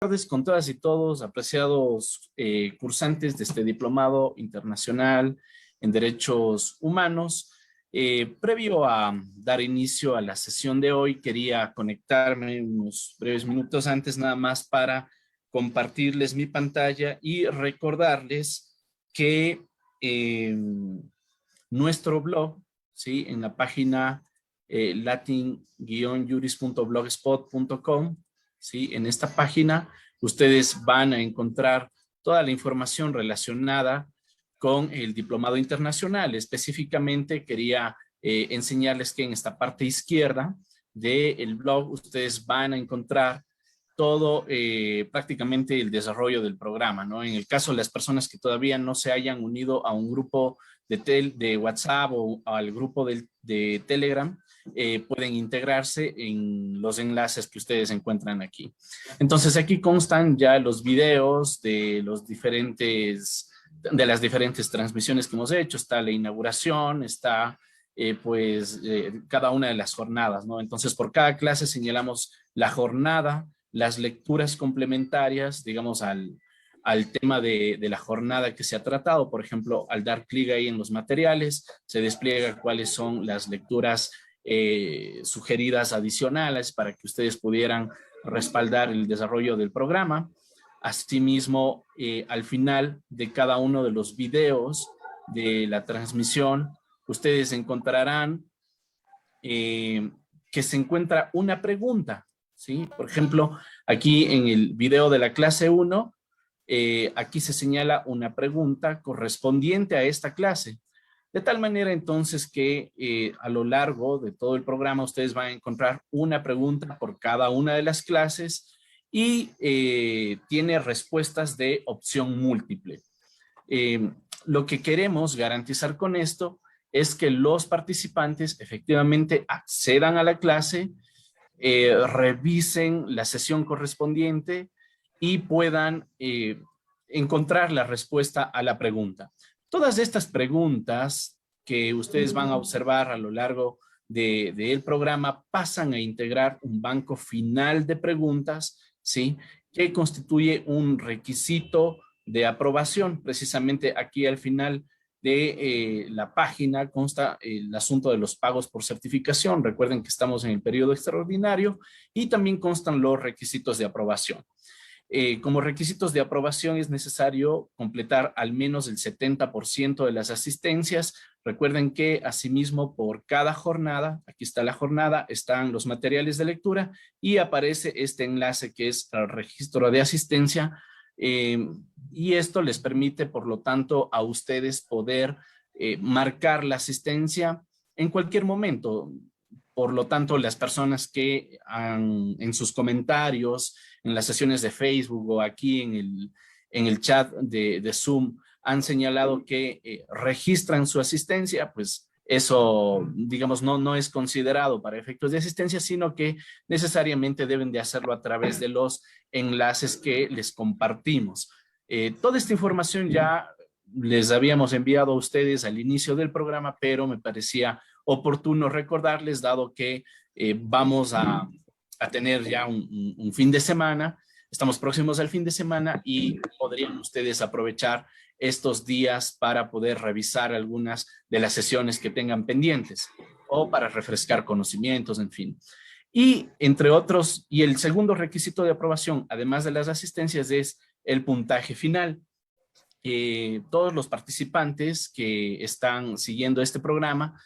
tardes con todas y todos, apreciados cursantes de este diplomado internacional en Derechos Humanos. Previo a dar inicio a la sesión de hoy, quería conectarme unos breves minutos antes nada más para compartirles mi pantalla y recordarles que nuestro blog, ¿sí? En la página latin-juris.blogspot.com, ¿sí? En esta página ustedes van a encontrar toda la información relacionada con el diplomado internacional. Específicamente quería enseñarles que en esta parte izquierda del blog ustedes van a encontrar todo prácticamente el desarrollo del programa, ¿no? En el caso de las personas que todavía no se hayan unido a un grupo de WhatsApp o al grupo de Telegram, pueden integrarse en los enlaces que ustedes encuentran aquí. Entonces aquí constan ya los videos de las diferentes transmisiones que hemos hecho. Está la inauguración, está cada una de las jornadas, ¿no? Entonces por cada clase señalamos la jornada, las lecturas complementarias, digamos, al tema de la jornada que se ha tratado. Por ejemplo, al dar clic ahí en los materiales, se despliega cuáles son las lecturas sugeridas adicionales para que ustedes pudieran respaldar el desarrollo del programa. Asimismo, al final de cada uno de los videos de la transmisión, ustedes encontrarán que se encuentra una pregunta, ¿sí? Por ejemplo, aquí en el video de la clase 1, aquí se señala una pregunta correspondiente a esta clase. De tal manera entonces que a lo largo de todo el programa ustedes van a encontrar una pregunta por cada una de las clases y tiene respuestas de opción múltiple. Lo que queremos garantizar con esto es que los participantes efectivamente accedan a la clase, revisen la sesión correspondiente y puedan encontrar la respuesta a la pregunta. Todas estas preguntas que ustedes van a observar a lo largo del programa pasan a integrar un banco final de preguntas, ¿sí? Que constituye un requisito de aprobación. Precisamente aquí al final de la página consta el asunto de los pagos por certificación. Recuerden que estamos en el periodo extraordinario y también constan los requisitos de aprobación. Como requisitos de aprobación es necesario completar al menos el 70% de las asistencias. Recuerden que asimismo por cada jornada, aquí está la jornada, están los materiales de lectura y aparece este enlace que es el registro de asistencia, y esto les permite por lo tanto a ustedes poder marcar la asistencia en cualquier momento. Por lo tanto, las personas que en sus comentarios, en las sesiones de Facebook o aquí en el chat de Zoom han señalado que registran su asistencia, pues eso, digamos, no es considerado para efectos de asistencia, sino que necesariamente deben de hacerlo a través de los enlaces que les compartimos. Toda esta información ya les habíamos enviado a ustedes al inicio del programa, pero me parecía oportuno recordarles, dado que vamos a tener ya un fin de semana, estamos próximos al fin de semana y podrían ustedes aprovechar estos días para poder revisar algunas de las sesiones que tengan pendientes o para refrescar conocimientos, en fin. Y entre otros, y el segundo requisito de aprobación, además de las asistencias, es el puntaje final. Todos los participantes que están siguiendo este programa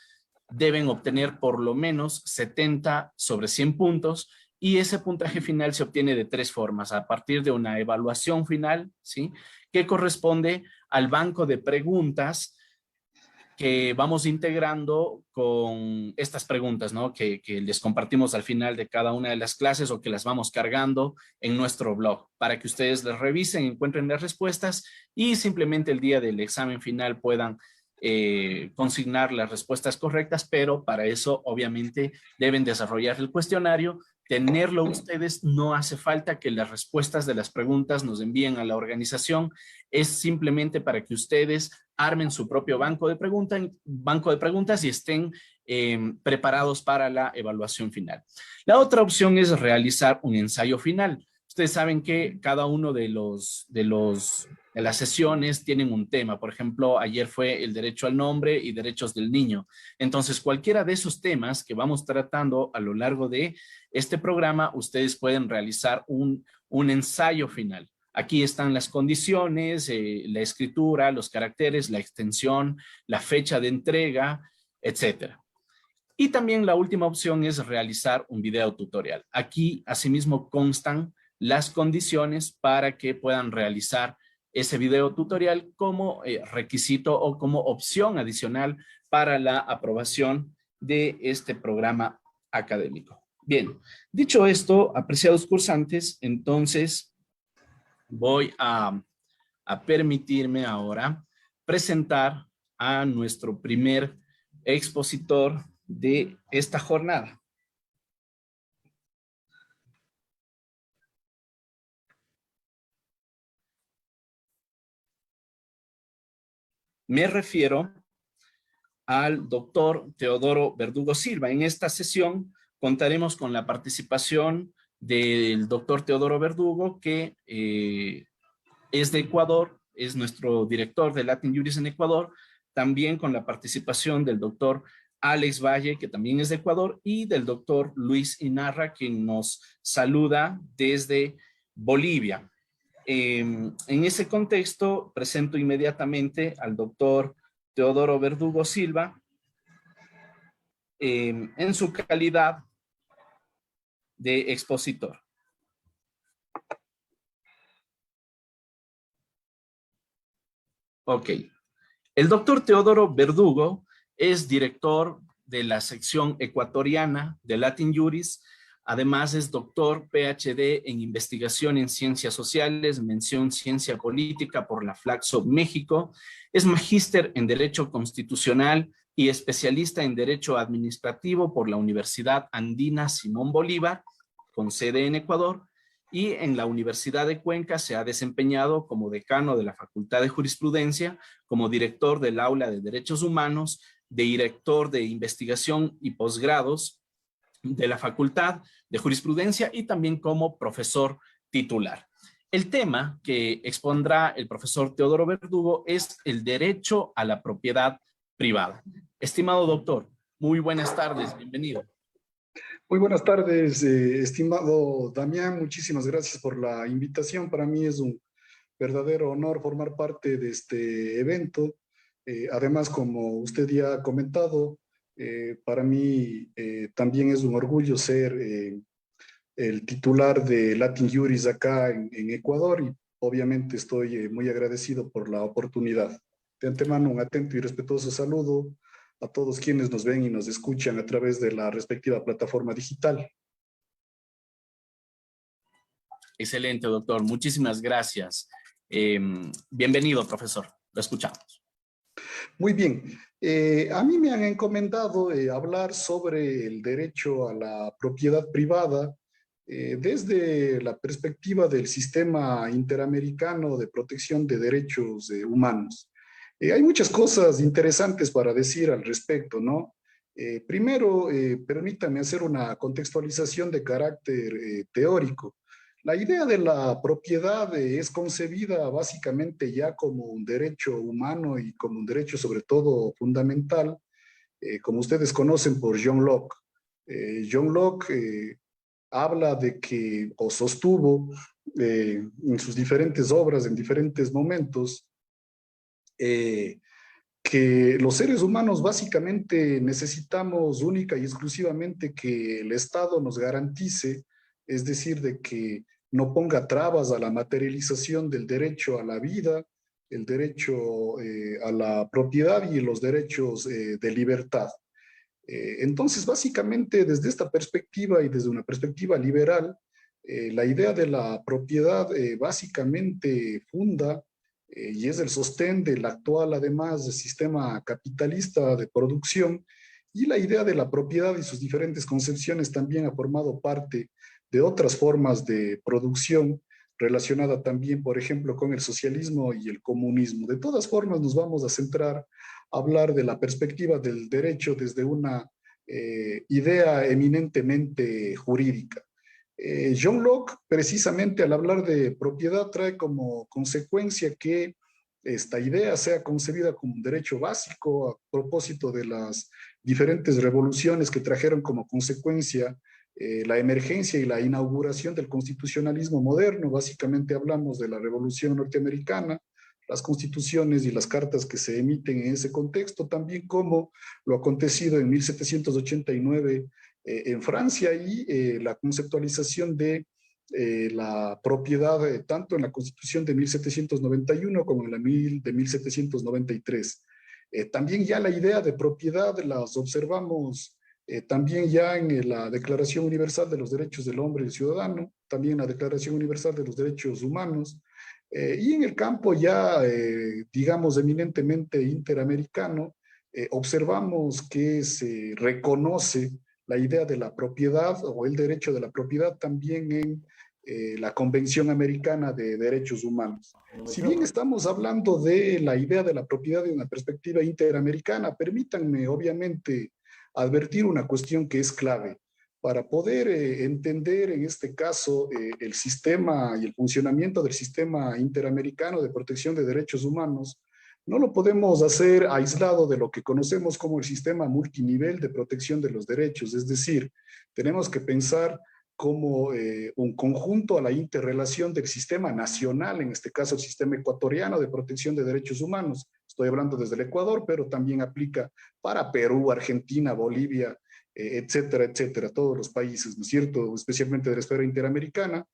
deben obtener por lo menos 70 sobre 100 puntos y ese puntaje final se obtiene de tres formas: a partir de una evaluación final, ¿sí? Que corresponde al banco de preguntas que vamos integrando con estas preguntas, ¿no? Que les compartimos al final de cada una de las clases o que las vamos cargando en nuestro blog para que ustedes las revisen, encuentren las respuestas y simplemente el día del examen final puedan consignar las respuestas correctas, pero para eso obviamente deben desarrollar el cuestionario. Tenerlo ustedes, no hace falta que las respuestas de las preguntas nos envíen a la organización, es simplemente para que ustedes armen su propio banco de preguntas y estén preparados para la evaluación final. La otra opción es realizar un ensayo final. Ustedes saben que cada uno de las sesiones tienen un tema. Por ejemplo, ayer fue el derecho al nombre y derechos del niño. Entonces, cualquiera de esos temas que vamos tratando a lo largo de este programa, ustedes pueden realizar un ensayo final. Aquí están las condiciones, la escritura, los caracteres, la extensión, la fecha de entrega, etcétera. Y también la última opción es realizar un video tutorial. Aquí asimismo constan las condiciones para que puedan realizar ese video tutorial como requisito o como opción adicional para la aprobación de este programa académico. Bien, dicho esto, apreciados cursantes, entonces voy a permitirme ahora presentar a nuestro primer expositor de esta jornada. Me refiero al doctor Teodoro Verdugo Silva. En esta sesión contaremos con la participación del doctor Teodoro Verdugo, que es de Ecuador, es nuestro director de Latin Juris en Ecuador, también con la participación del doctor Alex Valle, que también es de Ecuador, y del doctor Luis Inarra, quien nos saluda desde Bolivia. En ese contexto, presento inmediatamente al doctor Teodoro Verdugo Silva en su calidad de expositor. Ok. El doctor Teodoro Verdugo es director de la sección ecuatoriana de Latin Juris. Además es doctor PhD en investigación en ciencias sociales, mención ciencia política por la Flaxo México. Es magíster en Derecho Constitucional y especialista en Derecho Administrativo por la Universidad Andina Simón Bolívar, con sede en Ecuador. Y en la Universidad de Cuenca se ha desempeñado como decano de la Facultad de Jurisprudencia, como director del Aula de Derechos Humanos, director de investigación y posgrados de la Facultad de Jurisprudencia y también como profesor titular. El tema que expondrá el profesor Teodoro Verdugo es el derecho a la propiedad privada. Estimado doctor, muy buenas tardes, bienvenido. Muy buenas tardes, estimado Damián. Muchísimas gracias por la invitación. Para mí es un verdadero honor formar parte de este evento. Además, como usted ya ha comentado, para mí también es un orgullo ser el titular de Latin Juris acá en Ecuador y obviamente estoy muy agradecido por la oportunidad. De antemano, un atento y respetuoso saludo a todos quienes nos ven y nos escuchan a través de la respectiva plataforma digital. Excelente, doctor. Muchísimas gracias. Bienvenido, profesor. Lo escuchamos. Muy bien. A mí me han encomendado hablar sobre el derecho a la propiedad privada desde la perspectiva del sistema interamericano de protección de derechos humanos. Hay muchas cosas interesantes para decir al respecto, ¿no? Primero, permítame hacer una contextualización de carácter teórico. La idea de la propiedad es concebida básicamente ya como un derecho humano y como un derecho sobre todo fundamental, como ustedes conocen por John Locke. John Locke habla de que, o sostuvo en sus diferentes obras, en diferentes momentos, que los seres humanos básicamente necesitamos única y exclusivamente que el Estado nos garantice, es decir, de que no ponga trabas a la materialización del derecho a la vida, el derecho a la propiedad y los derechos de libertad. Entonces, básicamente, desde esta perspectiva y desde una perspectiva liberal, la idea de la propiedad básicamente funda y es el sostén del actual, además, sistema capitalista de producción, y la idea de la propiedad y sus diferentes concepciones también ha formado parte de otras formas de producción relacionada también, por ejemplo, con el socialismo y el comunismo. De todas formas, nos vamos a centrar a hablar de la perspectiva del derecho desde una idea eminentemente jurídica. John Locke, precisamente al hablar de propiedad, trae como consecuencia que esta idea sea concebida como un derecho básico a propósito de las diferentes revoluciones que trajeron como consecuencia la emergencia y la inauguración del constitucionalismo moderno. Básicamente hablamos de la Revolución Norteamericana, las constituciones y las cartas que se emiten en ese contexto, también como lo acontecido en 1789 en Francia y la conceptualización de la propiedad tanto en la Constitución de 1791 como en la de 1793. También ya la idea de propiedad las observamos también ya en la Declaración Universal de los Derechos del Hombre y el Ciudadano, también en la Declaración Universal de los Derechos Humanos, y en el campo ya, digamos, eminentemente interamericano, observamos que se reconoce la idea de la propiedad o el derecho de la propiedad también en la Convención Americana de Derechos Humanos. Si bien estamos hablando de la idea de la propiedad de una perspectiva interamericana, permítanme obviamente advertir una cuestión que es clave. Para poder entender en este caso el sistema y el funcionamiento del sistema interamericano de protección de derechos humanos, no lo podemos hacer aislado de lo que conocemos como el sistema multinivel de protección de los derechos, es decir, tenemos que pensar como un conjunto a la interrelación del sistema nacional, en este caso el sistema ecuatoriano de protección de derechos humanos. Estoy hablando desde el Ecuador, pero también aplica para Perú, Argentina, Bolivia, etcétera, etcétera, todos los países, ¿no es cierto?, especialmente de la esfera interamericana,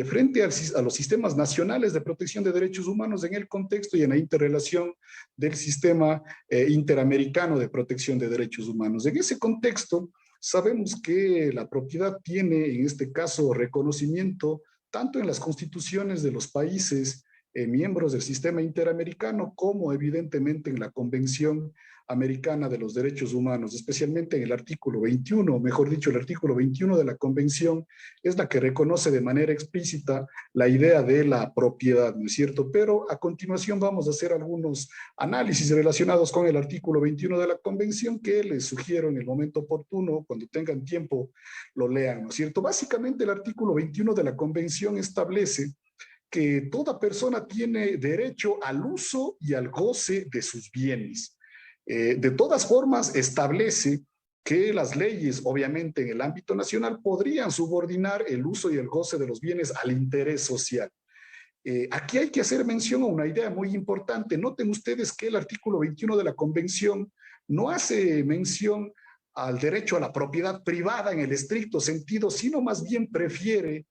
frente a los sistemas nacionales de protección de derechos humanos en el contexto y en la interrelación del sistema interamericano de protección de derechos humanos. En ese contexto, sabemos que la propiedad tiene, en este caso, reconocimiento tanto en las constituciones de los países miembros del sistema interamericano, como evidentemente en la Convención Americana de los Derechos Humanos, especialmente en el artículo 21, o mejor dicho, el artículo 21 de la Convención es la que reconoce de manera explícita la idea de la propiedad, ¿no es cierto? Pero a continuación vamos a hacer algunos análisis relacionados con el artículo 21 de la Convención que les sugiero en el momento oportuno, cuando tengan tiempo, lo lean, ¿no es cierto? Básicamente el artículo 21 de la Convención establece que toda persona tiene derecho al uso y al goce de sus bienes. De todas formas, establece que las leyes, obviamente en el ámbito nacional, podrían subordinar el uso y el goce de los bienes al interés social. Aquí hay que hacer mención a una idea muy importante. Noten ustedes que el artículo 21 de la Convención no hace mención al derecho a la propiedad privada en el estricto sentido, sino más bien prefiere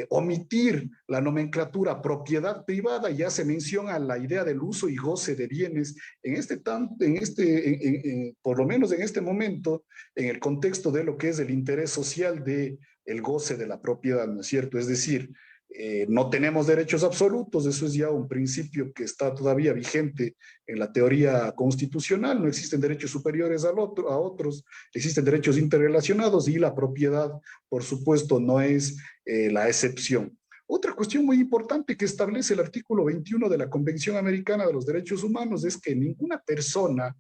omitir la nomenclatura propiedad privada y hace mención a la idea del uso y goce de bienes, por lo menos en este momento, en el contexto de lo que es el interés social de el goce de la propiedad, ¿no es cierto? Es decir, no tenemos derechos absolutos, eso es ya un principio que está todavía vigente en la teoría constitucional, no existen derechos superiores a otros, existen derechos interrelacionados y la propiedad, por supuesto, no es la excepción. Otra cuestión muy importante que establece el artículo 21 de la Convención Americana de los Derechos Humanos es que ninguna persona,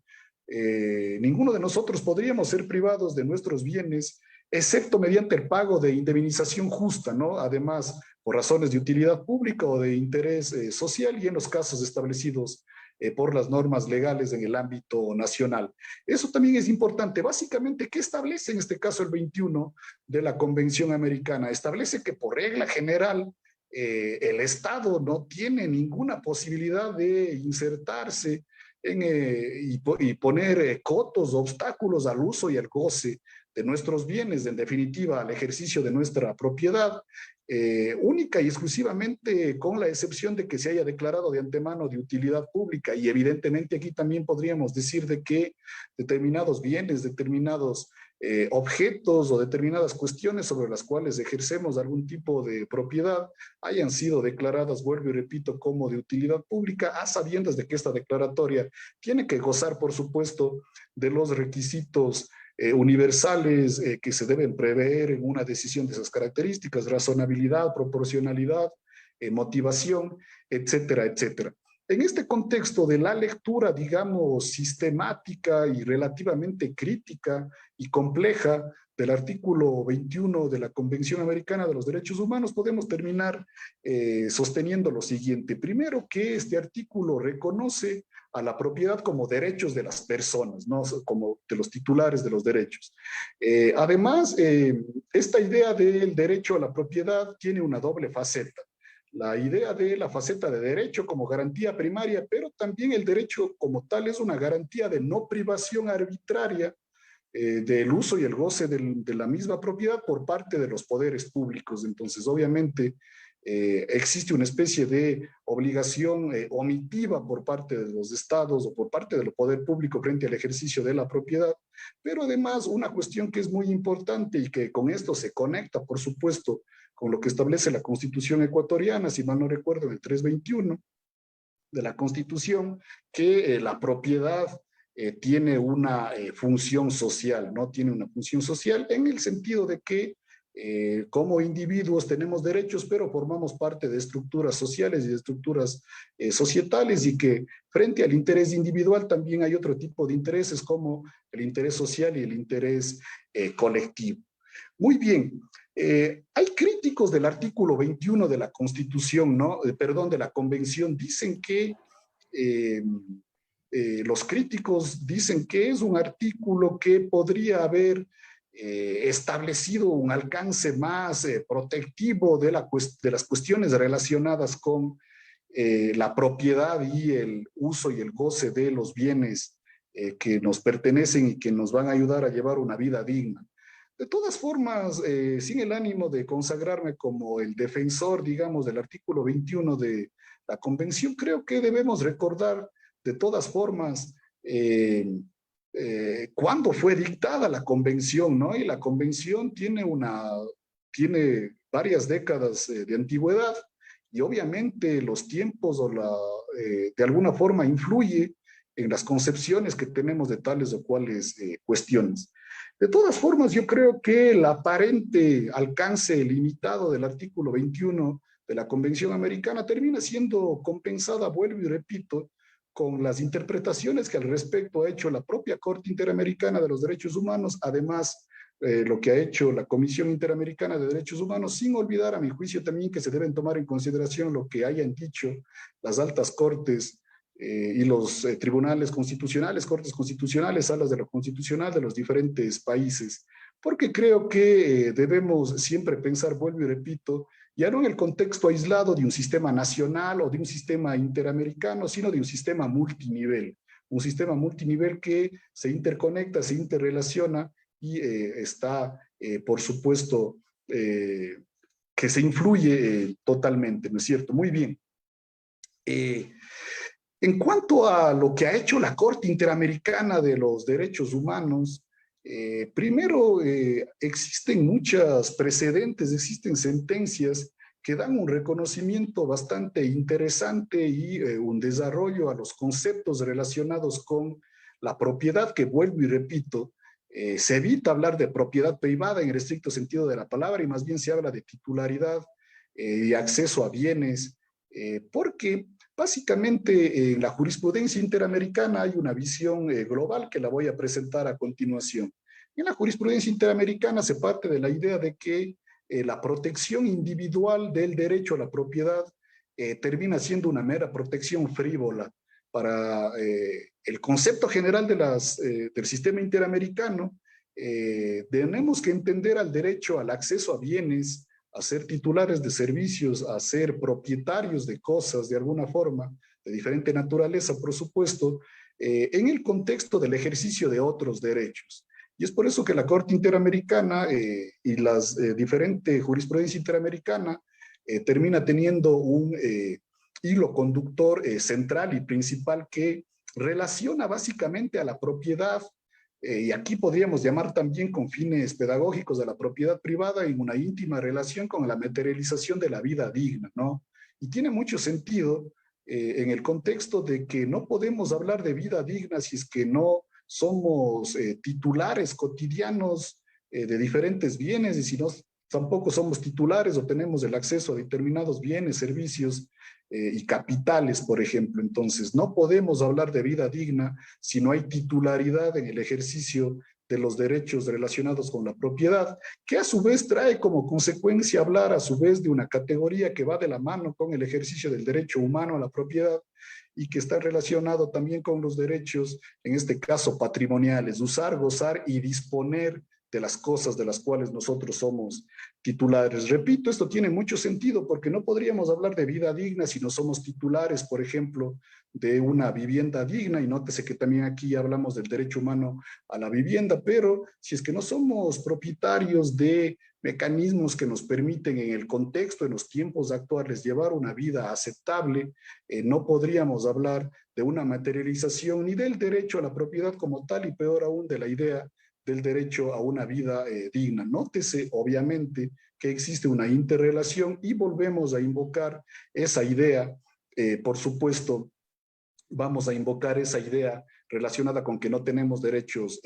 ninguno de nosotros podríamos ser privados de nuestros bienes, excepto mediante el pago de indemnización justa, ¿no? Además, por razones de utilidad pública o de interés social y en los casos establecidos por las normas legales en el ámbito nacional. Eso también es importante. Básicamente, ¿qué establece en este caso el 21 de la Convención Americana? Establece que por regla general el Estado no tiene ninguna posibilidad de insertarse y poner cotos, obstáculos al uso y al goce de nuestros bienes, en definitiva, al ejercicio de nuestra propiedad, única y exclusivamente con la excepción de que se haya declarado de antemano de utilidad pública. Y evidentemente aquí también podríamos decir de que determinados bienes, determinados objetos o determinadas cuestiones sobre las cuales ejercemos algún tipo de propiedad hayan sido declaradas, vuelvo y repito, como de utilidad pública, a sabiendas de que esta declaratoria tiene que gozar, por supuesto, de los requisitos universales que se deben prever en una decisión de esas características: razonabilidad, proporcionalidad, motivación, etcétera, etcétera. En este contexto de la lectura, digamos, sistemática y relativamente crítica y compleja del artículo 21 de la Convención Americana de los Derechos Humanos, podemos terminar sosteniendo lo siguiente. Primero, que este artículo reconoce a la propiedad como derechos de las personas, no como de los titulares de los derechos. Además, esta idea del derecho a la propiedad tiene una doble faceta. La idea de la faceta de derecho como garantía primaria, pero también el derecho como tal es una garantía de no privación arbitraria del uso y el goce de la misma propiedad por parte de los poderes públicos. Entonces, obviamente, existe una especie de obligación omitiva por parte de los estados o por parte del poder público frente al ejercicio de la propiedad, pero además una cuestión que es muy importante y que con esto se conecta, por supuesto, con lo que establece la Constitución ecuatoriana, si mal no recuerdo, en el 321 de la Constitución, que la propiedad tiene una función social, ¿no? Tiene una función social en el sentido de que como individuos tenemos derechos, pero formamos parte de estructuras sociales y de estructuras societales y que frente al interés individual también hay otro tipo de intereses como el interés social y el interés colectivo. Muy bien. Hay críticos del artículo 21 de la Constitución, ¿no? Perdón, de la Convención, dicen que los críticos dicen que es un artículo que podría haber establecido un alcance más protectivo de las cuestiones relacionadas con la propiedad y el uso y el goce de los bienes que nos pertenecen y que nos van a ayudar a llevar una vida digna. De todas formas, sin el ánimo de consagrarme como el defensor, digamos, del artículo 21 de la Convención, creo que debemos recordar de todas formas cuándo fue dictada la Convención, ¿no? Y la Convención tiene varias décadas de antigüedad y obviamente los tiempos de alguna forma influye en las concepciones que tenemos de tales o cuales cuestiones. De todas formas, yo creo que el aparente alcance limitado del artículo 21 de la Convención Americana termina siendo compensada, vuelvo y repito, con las interpretaciones que al respecto ha hecho la propia Corte Interamericana de los Derechos Humanos, además lo que ha hecho la Comisión Interamericana de Derechos Humanos, sin olvidar a mi juicio también que se deben tomar en consideración lo que hayan dicho las altas cortes y los tribunales constitucionales, cortes constitucionales, salas de lo constitucional de los diferentes países, porque creo que debemos siempre pensar, vuelvo y repito, ya no en el contexto aislado de un sistema nacional o de un sistema interamericano, sino de un sistema multinivel que se interconecta, se interrelaciona y está, por supuesto, que se influye totalmente, ¿no es cierto? Muy bien. En cuanto a lo que ha hecho la Corte Interamericana de los Derechos Humanos, primero, existen muchos precedentes, existen sentencias que dan un reconocimiento bastante interesante y un desarrollo a los conceptos relacionados con la propiedad, que vuelvo y repito, se evita hablar de propiedad privada en el estricto sentido de la palabra y más bien se habla de titularidad y acceso a bienes, porque básicamente, en la jurisprudencia interamericana hay una visión global que la voy a presentar a continuación. En la jurisprudencia interamericana se parte de la idea de que la protección individual del derecho a la propiedad termina siendo una mera protección frívola. Para el concepto general del sistema interamericano, tenemos que entender al derecho al acceso a bienes, a ser titulares de servicios, a ser propietarios de cosas de alguna forma, de diferente naturaleza, por supuesto, en el contexto del ejercicio de otros derechos. Y es por eso que la Corte Interamericana y las diferentes jurisprudencia interamericana termina teniendo un hilo conductor central y principal que relaciona básicamente a la propiedad y aquí podríamos llamar también con fines pedagógicos de la propiedad privada en una íntima relación con la materialización de la vida digna, ¿no? Y tiene mucho sentido en el contexto de que no podemos hablar de vida digna si es que no somos titulares cotidianos de diferentes bienes y si no tampoco somos titulares o tenemos el acceso a determinados bienes, servicios y capitales, por ejemplo. Entonces, no podemos hablar de vida digna si no hay titularidad en el ejercicio de los derechos relacionados con la propiedad, que a su vez trae como consecuencia hablar a su vez de una categoría que va de la mano con el ejercicio del derecho humano a la propiedad y que está relacionado también con los derechos, en este caso patrimoniales, usar, gozar y disponer de las cosas de las cuales nosotros somos titulares. Repito, esto tiene mucho sentido porque no podríamos hablar de vida digna si no somos titulares, por ejemplo, de una vivienda digna, y nótese que también aquí hablamos del derecho humano a la vivienda, pero si es que no somos propietarios de mecanismos que nos permiten en el contexto, en los tiempos actuales, llevar una vida aceptable, no podríamos hablar de una materialización ni del derecho a la propiedad como tal, y peor aún de la idea del derecho a una vida digna. Nótese, obviamente, que existe una interrelación y volvemos a invocar esa idea, por supuesto, vamos a invocar esa idea relacionada con que no tenemos derechos,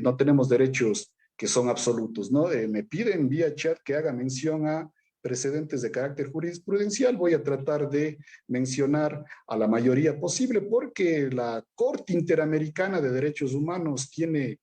no tenemos derechos que son absolutos, ¿no? Me piden vía chat que haga mención a precedentes de carácter jurisprudencial. Voy a tratar de mencionar a la mayoría posible porque la Corte Interamericana de Derechos Humanos tiene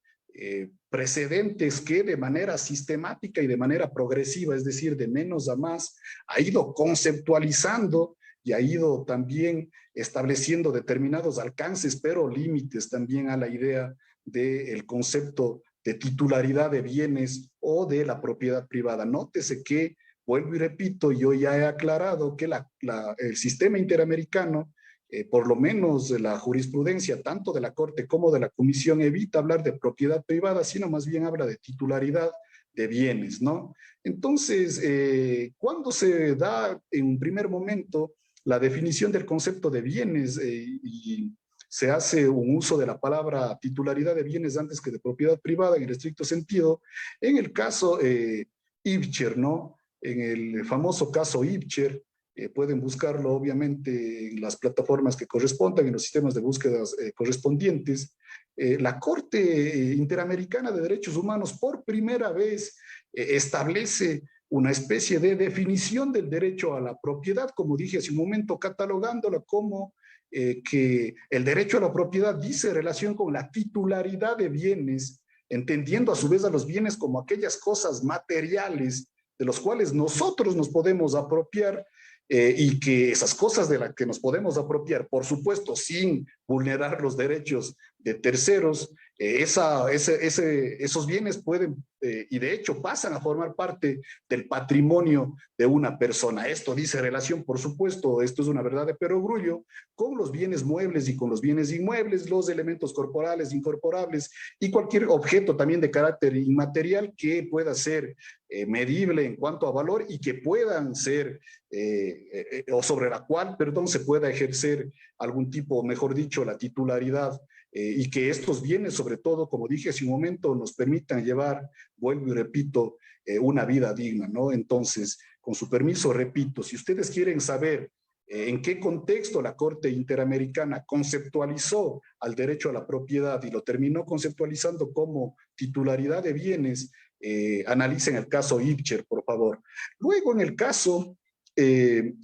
precedentes que de manera sistemática y de manera progresiva, es decir, de menos a más, ha ido conceptualizando y ha ido también estableciendo determinados alcances, pero límites también a la idea del concepto de titularidad de bienes o de la propiedad privada. Nótese que, vuelvo y repito, yo ya he aclarado que el sistema interamericano, por lo menos la jurisprudencia tanto de la Corte como de la Comisión, evita hablar de propiedad privada, sino más bien habla de titularidad de bienes, ¿no? Entonces, cuando se da en un primer momento la definición del concepto de bienes y se hace un uso de la palabra titularidad de bienes antes que de propiedad privada en el estricto sentido, en el caso Ibcher, ¿no? En el famoso caso Ibcher, pueden buscarlo obviamente en las plataformas que correspondan, en los sistemas de búsquedas correspondientes. La Corte Interamericana de Derechos Humanos por primera vez establece una especie de definición del derecho a la propiedad, como dije hace un momento, catalogándola como que el derecho a la propiedad dice relación con la titularidad de bienes, entendiendo a su vez a los bienes como aquellas cosas materiales de los cuales nosotros nos podemos apropiar, y que esas cosas de las que nos podemos apropiar, por supuesto, sin vulnerar los derechos de terceros, esos bienes pueden, y de hecho pasan a formar parte del patrimonio de una persona. Esto dice relación, por supuesto, esto es una verdad de perogrullo, con los bienes muebles y con los bienes inmuebles, los elementos corporales, incorporables y cualquier objeto también de carácter inmaterial que pueda ser medible en cuanto a valor y que puedan ser, o sobre la cual, perdón, se pueda ejercer algún tipo, mejor dicho, la titularidad, y que estos bienes, sobre todo, como dije hace un momento, nos permitan llevar, vuelvo y repito, una vida digna, ¿no? Entonces, con su permiso, repito, si ustedes quieren saber en qué contexto la Corte Interamericana conceptualizó al derecho a la propiedad y lo terminó conceptualizando como titularidad de bienes, analicen el caso Ibcher, por favor. Luego, en el caso de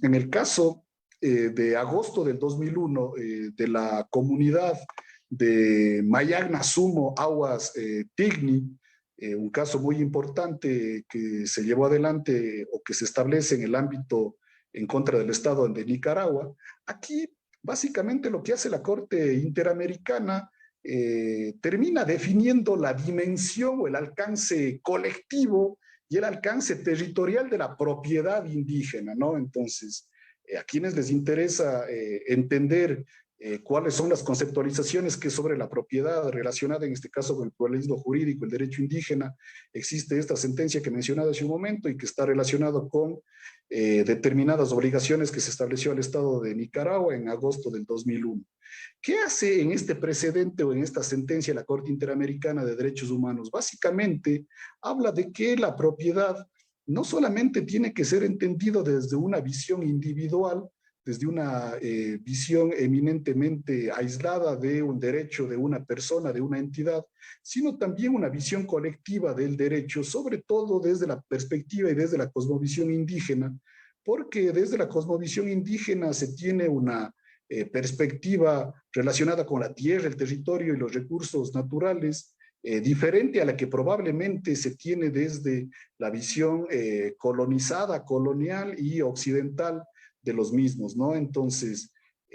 agosto del 2001, de la comunidad de Mayagna Sumo Aguas Tigni, un caso muy importante que se llevó adelante o que se establece en el ámbito en contra del Estado de Nicaragua. Aquí, básicamente, lo que hace la Corte Interamericana termina definiendo la dimensión o el alcance colectivo y el alcance territorial de la propiedad indígena, ¿no? Entonces, a quienes les interesa entender cuáles son las conceptualizaciones que sobre la propiedad relacionada en este caso con el pluralismo jurídico, el derecho indígena, existe esta sentencia que mencionaba hace un momento y que está relacionado con determinadas obligaciones que se estableció al Estado de Nicaragua en agosto del 2001. ¿Qué hace en este precedente o en esta sentencia la Corte Interamericana de Derechos Humanos? Básicamente habla de que la propiedad no solamente tiene que ser entendido desde una visión individual desde una visión eminentemente aislada de un derecho de una persona, de una entidad, sino también una visión colectiva del derecho, sobre todo desde la perspectiva y desde la cosmovisión indígena, porque desde la cosmovisión indígena se tiene una perspectiva relacionada con la tierra, el territorio y los recursos naturales, diferente a la que probablemente se tiene desde la visión colonizada, colonial y occidental de los mismos, ¿no? Entonces,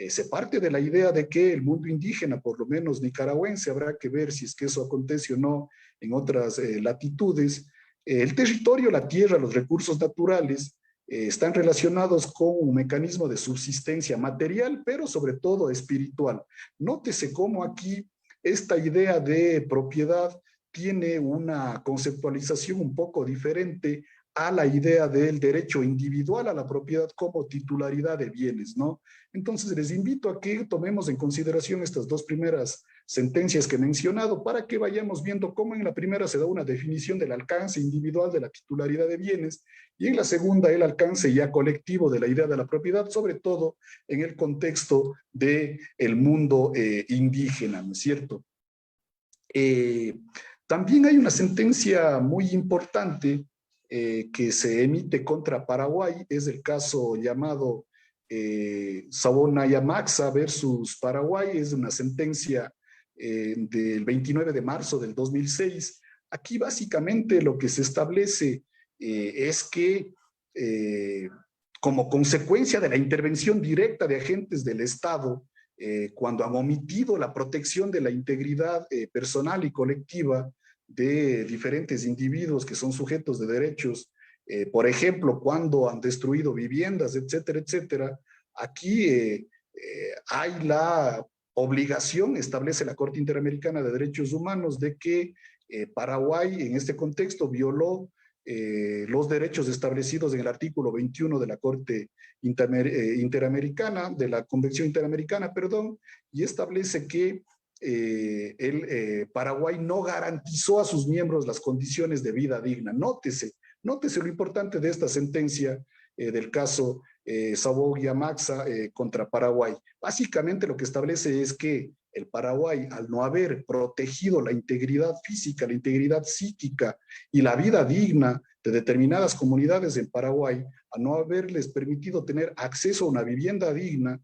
se parte de la idea de que el mundo indígena, por lo menos nicaragüense, habrá que ver si es que eso acontece o no en otras latitudes, el territorio, la tierra, los recursos naturales, están relacionados con un mecanismo de subsistencia material, pero sobre todo espiritual. Nótese cómo aquí esta idea de propiedad tiene una conceptualización un poco diferente a la idea del derecho individual a la propiedad como titularidad de bienes, ¿no? Entonces les invito a que tomemos en consideración estas dos primeras sentencias que he mencionado para que vayamos viendo cómo en la primera se da una definición del alcance individual de la titularidad de bienes y en la segunda el alcance ya colectivo de la idea de la propiedad, sobre todo en el contexto del mundo indígena, ¿no es cierto? También hay una sentencia muy importante que se emite contra Paraguay, es el caso llamado Sabona-Yamaxa versus Paraguay, es una sentencia del 29 de marzo del 2006. Aquí básicamente lo que se establece es que como consecuencia de la intervención directa de agentes del Estado, cuando han omitido la protección de la integridad personal y colectiva de diferentes individuos que son sujetos de derechos, por ejemplo, cuando han destruido viviendas, etcétera, etcétera, aquí hay la obligación, establece la Corte Interamericana de Derechos Humanos, de que Paraguay en este contexto violó los derechos establecidos en el artículo 21 de la Corte Interamericana, de la Convención Interamericana, perdón, y establece que Paraguay no garantizó a sus miembros las condiciones de vida digna. Nótese lo importante de esta sentencia del caso Saboya-Maxa contra Paraguay. Básicamente lo que establece es que el Paraguay, al no haber protegido la integridad física, la integridad psíquica y la vida digna de determinadas comunidades en Paraguay, a no haberles permitido tener acceso a una vivienda digna,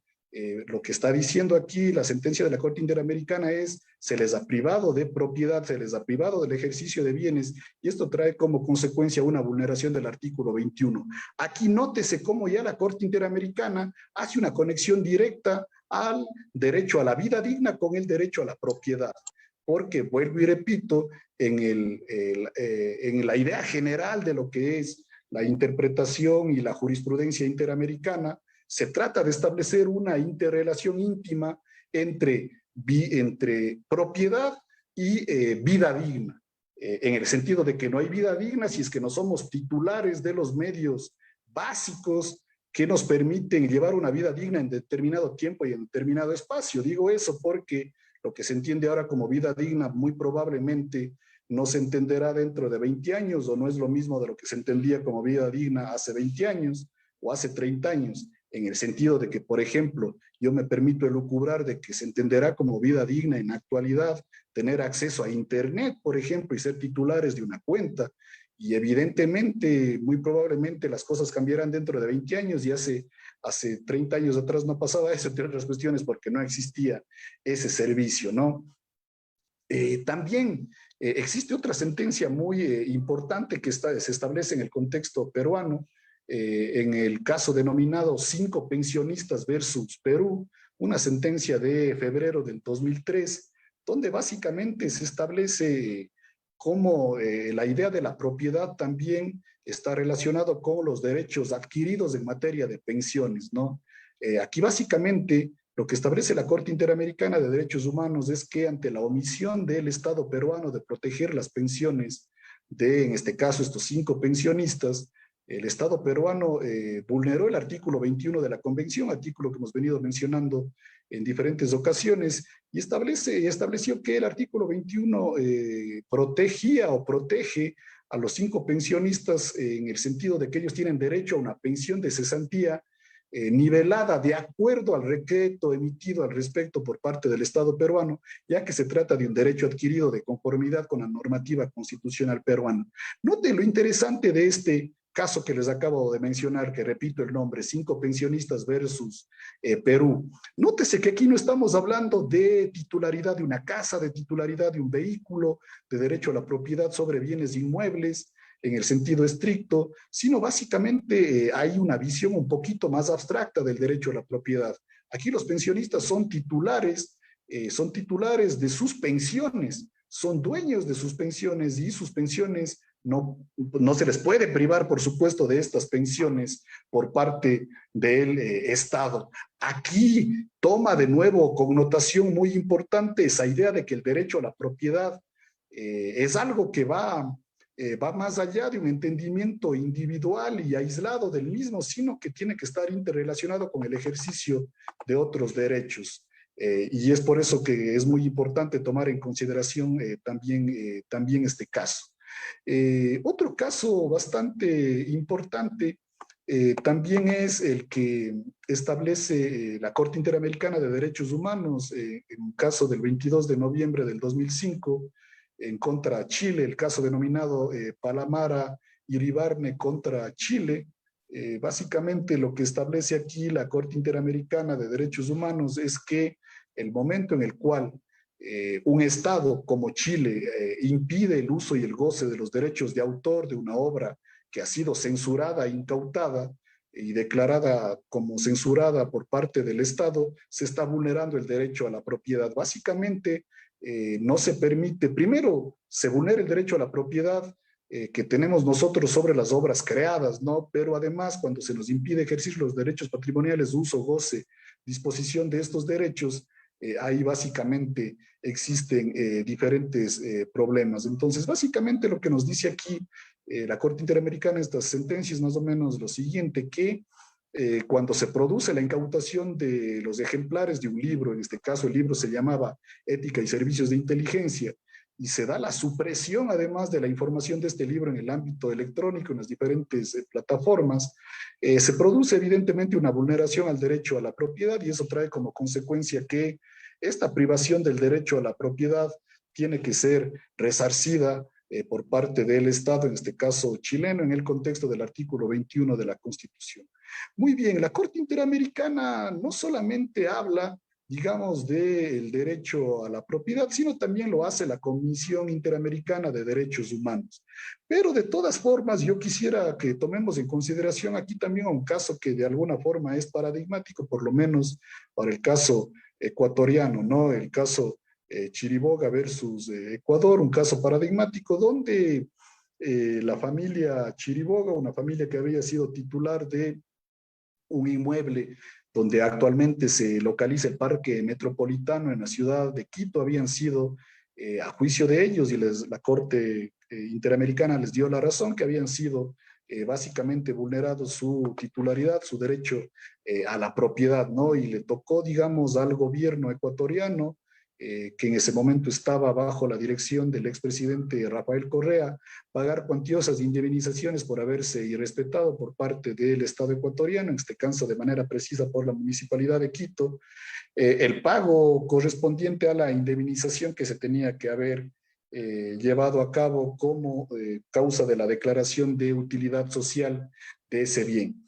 lo que está diciendo aquí la sentencia de la Corte Interamericana es se les ha privado de propiedad, se les ha privado del ejercicio de bienes y esto trae como consecuencia una vulneración del artículo 21. Aquí nótese cómo ya la Corte Interamericana hace una conexión directa al derecho a la vida digna con el derecho a la propiedad. Porque, vuelvo y repito, en la idea general de lo que es la interpretación y la jurisprudencia interamericana, se trata de establecer una interrelación íntima entre propiedad y vida digna, en el sentido de que no hay vida digna si es que no somos titulares de los medios básicos que nos permiten llevar una vida digna en determinado tiempo y en determinado espacio. Digo eso porque lo que se entiende ahora como vida digna muy probablemente no se entenderá dentro de 20 años o no es lo mismo de lo que se entendía como vida digna hace 20 años o hace 30 años, en el sentido de que, por ejemplo, yo me permito elucubrar de que se entenderá como vida digna en la actualidad tener acceso a Internet, por ejemplo, y ser titulares de una cuenta. Y evidentemente, muy probablemente las cosas cambiarán dentro de 20 años y hace 30 años atrás no pasaba eso, entre otras cuestiones, porque no existía ese servicio, ¿no? También existe otra sentencia muy importante que se establece en el contexto peruano, en el caso denominado 5 pensionistas versus Perú, una sentencia de febrero del 2003, donde básicamente se establece cómo la idea de la propiedad también está relacionado con los derechos adquiridos en materia de pensiones, ¿no? Aquí básicamente lo que establece la Corte Interamericana de Derechos Humanos es que ante la omisión del Estado peruano de proteger las pensiones de, en este caso, estos 5 pensionistas, el Estado peruano vulneró el artículo 21 de la Convención, artículo que hemos venido mencionando en diferentes ocasiones, y estableció que el artículo 21 protegía o protege a los 5 pensionistas en el sentido de que ellos tienen derecho a una pensión de cesantía nivelada de acuerdo al decreto emitido al respecto por parte del Estado peruano, ya que se trata de un derecho adquirido de conformidad con la normativa constitucional peruana. Note lo interesante de este caso que les acabo de mencionar, que repito el nombre, 5 pensionistas versus Perú. Nótese que aquí no estamos hablando de titularidad de una casa, de titularidad de un vehículo, de derecho a la propiedad sobre bienes inmuebles, en el sentido estricto, sino básicamente hay una visión un poquito más abstracta del derecho a la propiedad. Aquí los pensionistas son titulares de sus pensiones, son dueños de sus pensiones y sus pensiones no se les puede privar, por supuesto, de estas pensiones por parte del Estado. Aquí toma de nuevo connotación muy importante esa idea de que el derecho a la propiedad es algo que va más allá de un entendimiento individual y aislado del mismo, sino que tiene que estar interrelacionado con el ejercicio de otros derechos. Y es por eso que es muy importante tomar en consideración también este caso. Otro caso bastante importante también es el que establece la Corte Interamericana de Derechos Humanos en un caso del 22 de noviembre del 2005 en contra Chile, el caso denominado Palamara Iribarne contra Chile. Básicamente lo que establece aquí la Corte Interamericana de Derechos Humanos es que el momento en el cual un Estado como Chile impide el uso y el goce de los derechos de autor de una obra que ha sido censurada e incautada y declarada como censurada por parte del Estado, se está vulnerando el derecho a la propiedad. Básicamente, no se permite, primero, se vulnera el derecho a la propiedad que tenemos nosotros sobre las obras creadas, ¿no? Pero además, cuando se nos impide ejercer los derechos patrimoniales, uso, goce, disposición de estos derechos, ahí básicamente existen diferentes problemas. Entonces, básicamente lo que nos dice aquí la Corte Interamericana, estas sentencias, más o menos lo siguiente, que cuando se produce la incautación de los ejemplares de un libro, en este caso el libro se llamaba Ética y Servicios de Inteligencia, y se da la supresión además de la información de este libro en el ámbito electrónico, en las diferentes plataformas, se produce evidentemente una vulneración al derecho a la propiedad y eso trae como consecuencia que esta privación del derecho a la propiedad tiene que ser resarcida por parte del Estado, en este caso chileno, en el contexto del artículo 21 de la Constitución. Muy bien, la Corte Interamericana no solamente habla, digamos, del derecho a la propiedad, sino también lo hace la Comisión Interamericana de Derechos Humanos. Pero de todas formas, yo quisiera que tomemos en consideración aquí también un caso que de alguna forma es paradigmático, por lo menos para el caso ecuatoriano, ¿no? El caso Chiriboga versus Ecuador, un caso paradigmático donde la familia Chiriboga, una familia que había sido titular de un inmueble donde actualmente se localiza el Parque Metropolitano en la ciudad de Quito, habían sido, a juicio de ellos, y la Corte Interamericana les dio la razón, que habían sido básicamente vulnerados su titularidad, su derecho a la propiedad, ¿no? Y le tocó, digamos, al gobierno ecuatoriano, que en ese momento estaba bajo la dirección del expresidente Rafael Correa, pagar cuantiosas indemnizaciones por haberse irrespetado por parte del Estado ecuatoriano, en este caso de manera precisa por la Municipalidad de Quito, el pago correspondiente a la indemnización que se tenía que haber llevado a cabo como causa de la declaración de utilidad social de ese bien.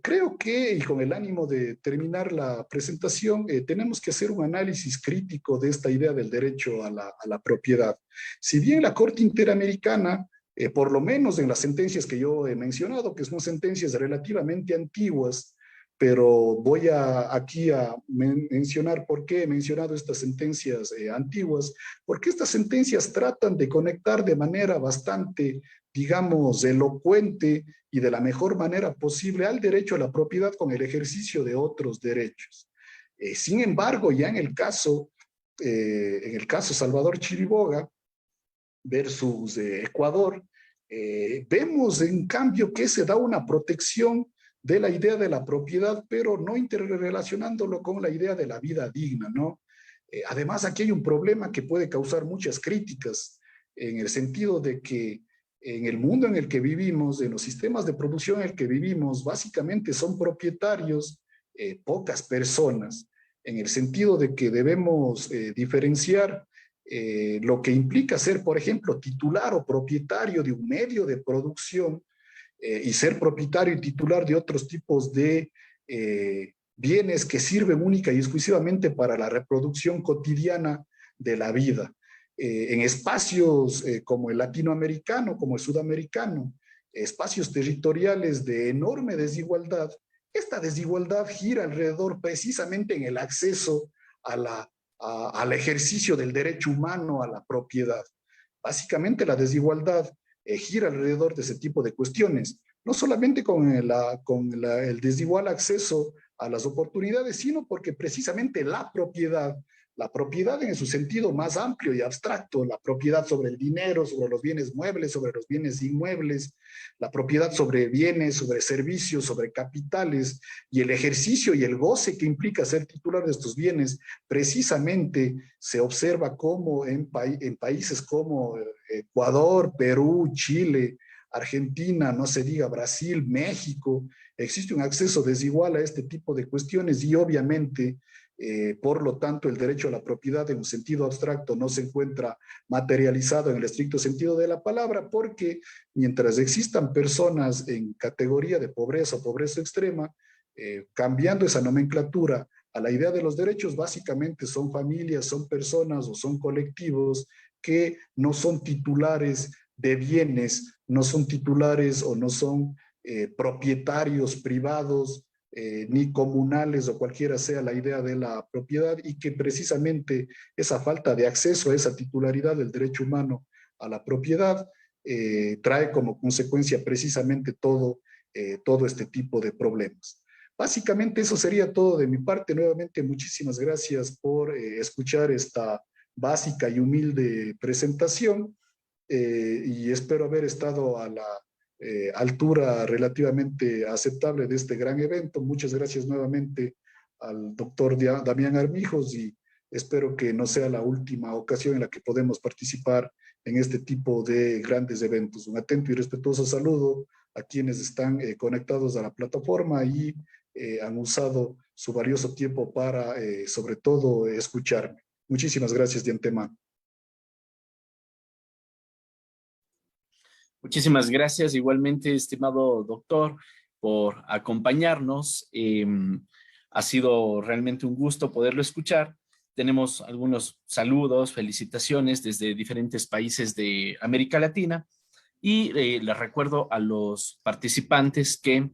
Creo que, y con el ánimo de terminar la presentación, tenemos que hacer un análisis crítico de esta idea del derecho a la propiedad. Si bien la Corte Interamericana, por lo menos en las sentencias que yo he mencionado, que son sentencias relativamente antiguas, pero voy aquí a mencionar por qué he mencionado estas sentencias antiguas, porque estas sentencias tratan de conectar de manera bastante, digamos, elocuente y de la mejor manera posible al derecho a la propiedad con el ejercicio de otros derechos. Sin embargo, ya en el caso Salvador Chiriboga versus Ecuador, vemos en cambio que se da una protección de la idea de la propiedad, pero no interrelacionándolo con la idea de la vida digna, ¿no? Además, aquí hay un problema que puede causar muchas críticas, en el sentido de que en el mundo en el que vivimos, en los sistemas de producción en el que vivimos, básicamente son propietarios pocas personas, en el sentido de que debemos diferenciar lo que implica ser, por ejemplo, titular o propietario de un medio de producción y ser propietario y titular de otros tipos de bienes que sirven única y exclusivamente para la reproducción cotidiana de la vida. En espacios como el latinoamericano, como el sudamericano, espacios territoriales de enorme desigualdad, esta desigualdad gira alrededor precisamente en el acceso al ejercicio del derecho humano a la propiedad. Básicamente la desigualdad gira alrededor de ese tipo de cuestiones, no solamente el desigual acceso a las oportunidades, sino porque precisamente la propiedad en su sentido más amplio y abstracto, la propiedad sobre el dinero, sobre los bienes muebles, sobre los bienes inmuebles, la propiedad sobre bienes, sobre servicios, sobre capitales y el ejercicio y el goce que implica ser titular de estos bienes, precisamente se observa como en países como Ecuador, Perú, Chile, Argentina, no se diga Brasil, México, existe un acceso desigual a este tipo de cuestiones y obviamente, por lo tanto, el derecho a la propiedad en un sentido abstracto no se encuentra materializado en el estricto sentido de la palabra, porque mientras existan personas en categoría de pobreza o pobreza extrema, cambiando esa nomenclatura a la idea de los derechos, básicamente son familias, son personas o son colectivos que no son titulares de bienes, no son titulares o no son propietarios privados ni comunales o cualquiera sea la idea de la propiedad, y que precisamente esa falta de acceso a esa titularidad del derecho humano a la propiedad trae como consecuencia precisamente todo este tipo de problemas. Básicamente eso sería todo de mi parte. Nuevamente, muchísimas gracias por escuchar esta básica y humilde presentación y espero haber estado a la altura relativamente aceptable de este gran evento. Muchas gracias nuevamente al doctor Damián Armijos y espero que no sea la última ocasión en la que podemos participar en este tipo de grandes eventos. Un atento y respetuoso saludo a quienes están conectados a la plataforma y han usado su valioso tiempo para, sobre todo, escucharme. Muchísimas gracias de antemano. Muchísimas gracias igualmente, estimado doctor, por acompañarnos. Ha sido realmente un gusto poderlo escuchar. Tenemos algunos saludos, felicitaciones desde diferentes países de América Latina y les recuerdo a los participantes que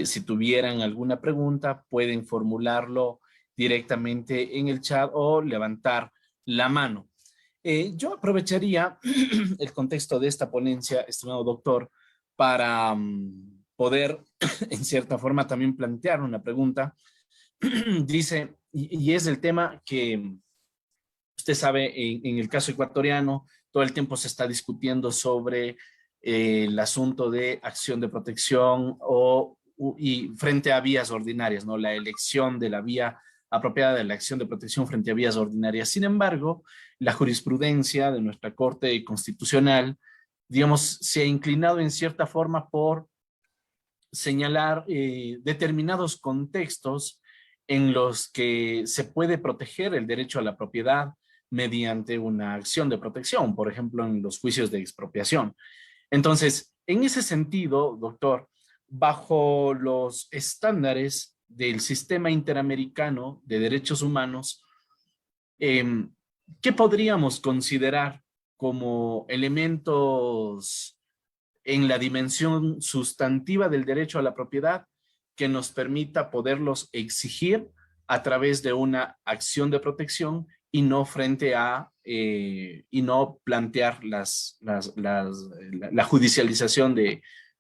si tuvieran alguna pregunta pueden formularlo directamente en el chat o levantar la mano. Yo aprovecharía el contexto de esta ponencia, estimado doctor, para poder, en cierta forma, también plantear una pregunta. Dice, y es el tema que usted sabe, en el caso ecuatoriano, todo el tiempo se está discutiendo sobre el asunto de acción de protección y frente a vías ordinarias, ¿no? La elección de la vía apropiada de la acción de protección frente a vías ordinarias. Sin embargo, la jurisprudencia de nuestra Corte Constitucional, digamos, se ha inclinado en cierta forma por señalar determinados contextos en los que se puede proteger el derecho a la propiedad mediante una acción de protección, por ejemplo, en los juicios de expropiación. Entonces, en ese sentido, doctor, bajo los estándares del sistema interamericano de derechos humanos, ¿qué podríamos considerar como elementos en la dimensión sustantiva del derecho a la propiedad que nos permita poderlos exigir a través de una acción de protección y no frente a, y no plantear la judicialización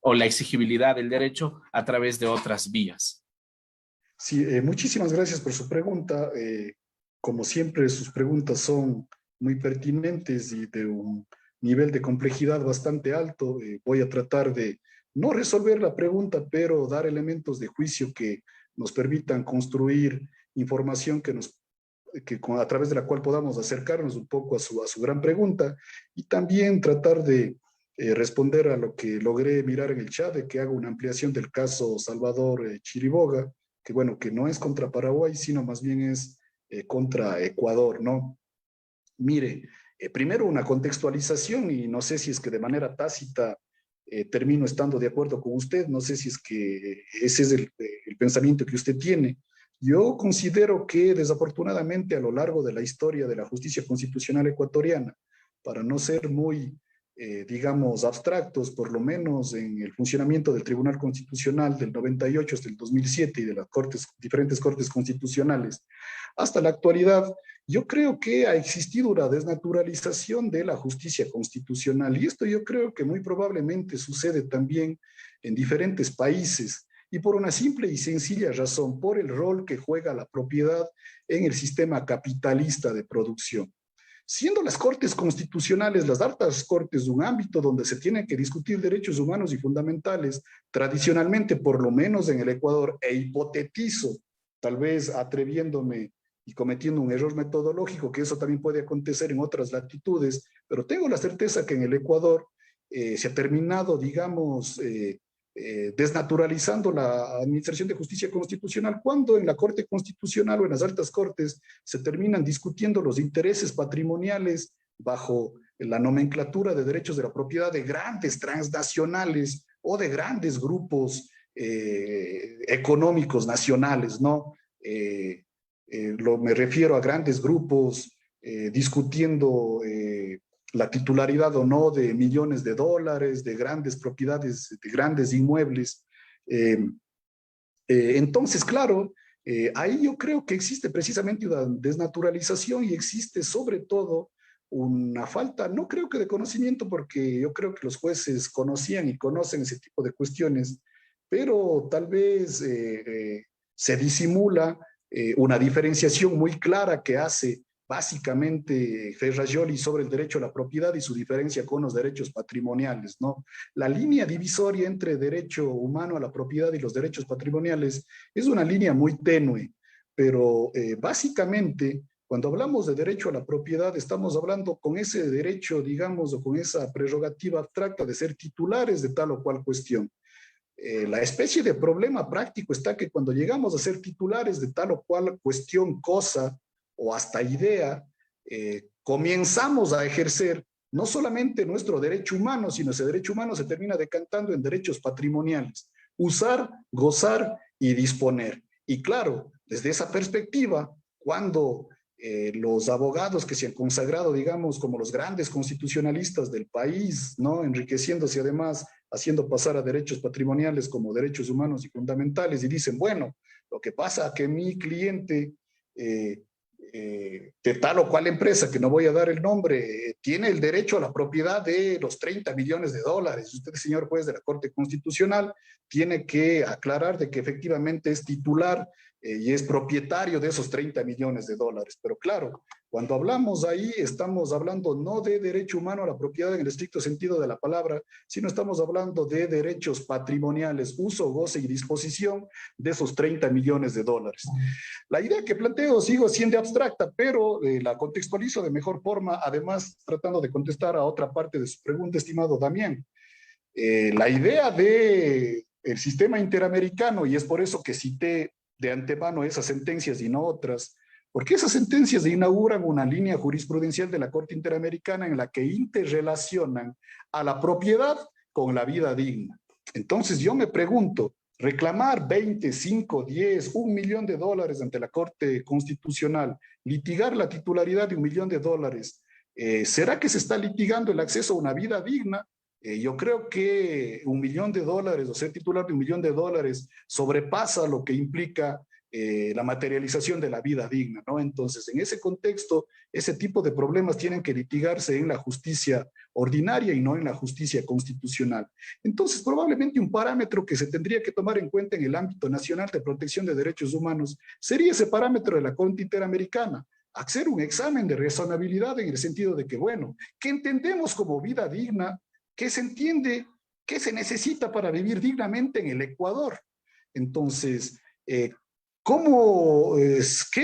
o la exigibilidad del derecho a través de otras vías? Sí, muchísimas gracias por su pregunta. Como siempre, sus preguntas son muy pertinentes y de un nivel de complejidad bastante alto. Voy a tratar de no resolver la pregunta, pero dar elementos de juicio que nos permitan construir información a través de la cual podamos acercarnos un poco a su gran pregunta y también tratar de responder a lo que logré mirar en el chat, de que hago una ampliación del caso Salvador Chiriboga, que bueno, que no es contra Paraguay, sino más bien es contra Ecuador, ¿no? Mire, primero una contextualización, y no sé si es que de manera tácita termino estando de acuerdo con usted, no sé si es que ese es el pensamiento que usted tiene. Yo considero que desafortunadamente a lo largo de la historia de la justicia constitucional ecuatoriana, para no ser muy, digamos, abstractos, por lo menos en el funcionamiento del Tribunal Constitucional del 98 hasta el 2007 y de las diferentes cortes constitucionales, hasta la actualidad, yo creo que ha existido una desnaturalización de la justicia constitucional, y esto yo creo que muy probablemente sucede también en diferentes países, y por una simple y sencilla razón, por el rol que juega la propiedad en el sistema capitalista de producción. Siendo las cortes constitucionales, las altas cortes, un ámbito donde se tienen que discutir derechos humanos y fundamentales, tradicionalmente, por lo menos en el Ecuador, e hipotetizo, tal vez atreviéndome y cometiendo un error metodológico, que eso también puede acontecer en otras latitudes, pero tengo la certeza que en el Ecuador se ha terminado, digamos, desnaturalizando la administración de justicia constitucional, cuando en la Corte Constitucional o en las altas cortes se terminan discutiendo los intereses patrimoniales bajo la nomenclatura de derechos de la propiedad de grandes transnacionales o de grandes grupos económicos nacionales, ¿no? Me refiero a grandes grupos discutiendo la titularidad o no de millones de dólares, de grandes propiedades, de grandes inmuebles. Entonces, claro, ahí yo creo que existe precisamente una desnaturalización y existe sobre todo una falta, no creo que de conocimiento, porque yo creo que los jueces conocían y conocen ese tipo de cuestiones, pero tal vez se disimula una diferenciación muy clara que hace básicamente Ferrajoli sobre el derecho a la propiedad y su diferencia con los derechos patrimoniales, ¿no? La línea divisoria entre derecho humano a la propiedad y los derechos patrimoniales es una línea muy tenue, pero básicamente cuando hablamos de derecho a la propiedad estamos hablando con ese derecho, digamos, o con esa prerrogativa abstracta de ser titulares de tal o cual cuestión. La especie de problema práctico está que cuando llegamos a ser titulares de tal o cual cuestión, cosa o hasta idea, comenzamos a ejercer no solamente nuestro derecho humano, sino ese derecho humano se termina decantando en derechos patrimoniales: usar, gozar y disponer. Y claro, desde esa perspectiva, cuando los abogados que se han consagrado, digamos, como los grandes constitucionalistas del país, ¿no? Enriqueciéndose además, haciendo pasar a derechos patrimoniales como derechos humanos y fundamentales, y dicen, bueno, lo que pasa es que mi cliente de tal o cual empresa, que no voy a dar el nombre, tiene el derecho a la propiedad de los 30 millones de dólares. Usted, señor juez de la Corte Constitucional, tiene que aclarar de que efectivamente es titular y es propietario de esos 30 millones de dólares. Pero claro, cuando hablamos ahí, estamos hablando no de derecho humano a la propiedad en el estricto sentido de la palabra, sino estamos hablando de derechos patrimoniales, uso, goce y disposición de esos 30 millones de dólares. La idea que planteo sigo siendo abstracta, pero la contextualizo de mejor forma, además tratando de contestar a otra parte de su pregunta, estimado Damián. La idea de el sistema interamericano, y es por eso que cité de antemano esas sentencias y no otras, porque esas sentencias inauguran una línea jurisprudencial de la Corte Interamericana en la que interrelacionan a la propiedad con la vida digna. Entonces yo me pregunto, reclamar 20, 5, 10, $1.000.000 ante la Corte Constitucional, litigar la titularidad de $1.000.000, ¿será que se está litigando el acceso a una vida digna? Yo creo que $1.000.000 o ser titular de $1.000.000 sobrepasa lo que implica la materialización de la vida digna, ¿no? Entonces, en ese contexto, ese tipo de problemas tienen que litigarse en la justicia ordinaria y no en la justicia constitucional. Entonces, probablemente un parámetro que se tendría que tomar en cuenta en el ámbito nacional de protección de derechos humanos sería ese parámetro de la Corte Interamericana: hacer un examen de razonabilidad en el sentido de que, bueno, ¿qué entendemos como vida digna? ¿Qué se entiende? ¿Qué se necesita para vivir dignamente en el Ecuador? Entonces, ¿qué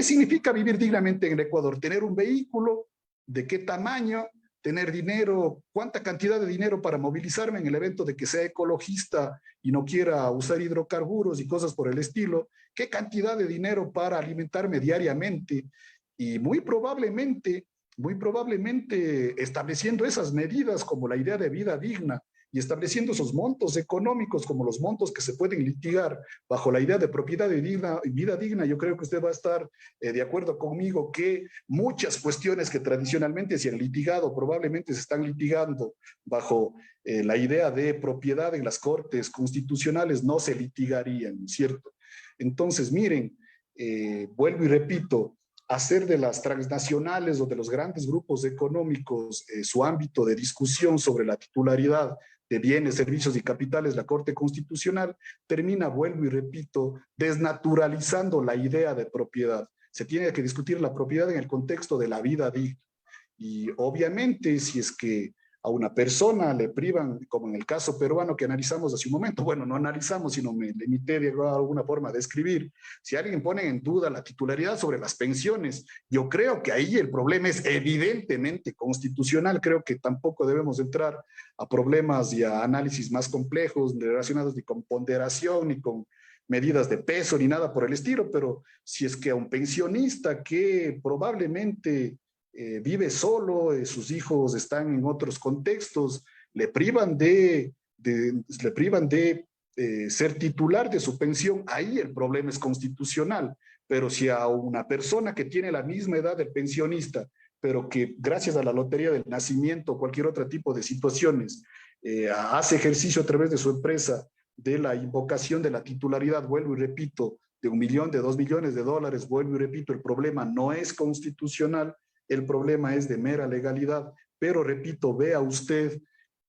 significa vivir dignamente en el Ecuador? Tener un vehículo, ¿de qué tamaño? tener dinero, cuánta cantidad de dinero para movilizarme en el evento de que sea ecologista y no quiera usar hidrocarburos y cosas por el estilo, qué cantidad de dinero para alimentarme diariamente y muy probablemente estableciendo esas medidas como la idea de vida digna y estableciendo esos montos económicos como los montos que se pueden litigar bajo la idea de propiedad de vida digna, yo creo que usted va a estar de acuerdo conmigo que muchas cuestiones que tradicionalmente se han litigado, probablemente se están litigando bajo la idea de propiedad en las cortes constitucionales, no se litigarían, ¿cierto? Entonces, miren, vuelvo y repito, hacer de las transnacionales o de los grandes grupos económicos su ámbito de discusión sobre la titularidad de bienes, servicios y capitales, la Corte Constitucional, termina, vuelvo y repito, desnaturalizando la idea de propiedad. Se tiene que discutir la propiedad en el contexto de la vida digna. Y obviamente, si es que a una persona le privan, como en el caso peruano que analizamos hace un momento, bueno, no analizamos, sino me limité de alguna forma a describir, si alguien pone en duda la titularidad sobre las pensiones, yo creo que ahí el problema es evidentemente constitucional, creo que tampoco debemos entrar a problemas y a análisis más complejos relacionados ni con ponderación, ni con medidas de peso, ni nada por el estilo, pero si es que a un pensionista que probablemente vive solo, sus hijos están en otros contextos, le privan de ser titular de su pensión, ahí el problema es constitucional. Pero si a una persona que tiene la misma edad del pensionista, pero que gracias a la lotería del nacimiento o cualquier otro tipo de situaciones, hace ejercicio a través de su empresa de la invocación de la titularidad, vuelvo y repito, de 1 millón, de 2 millones de dólares, vuelvo y repito, el problema no es constitucional, el problema es de mera legalidad, pero repito, vea usted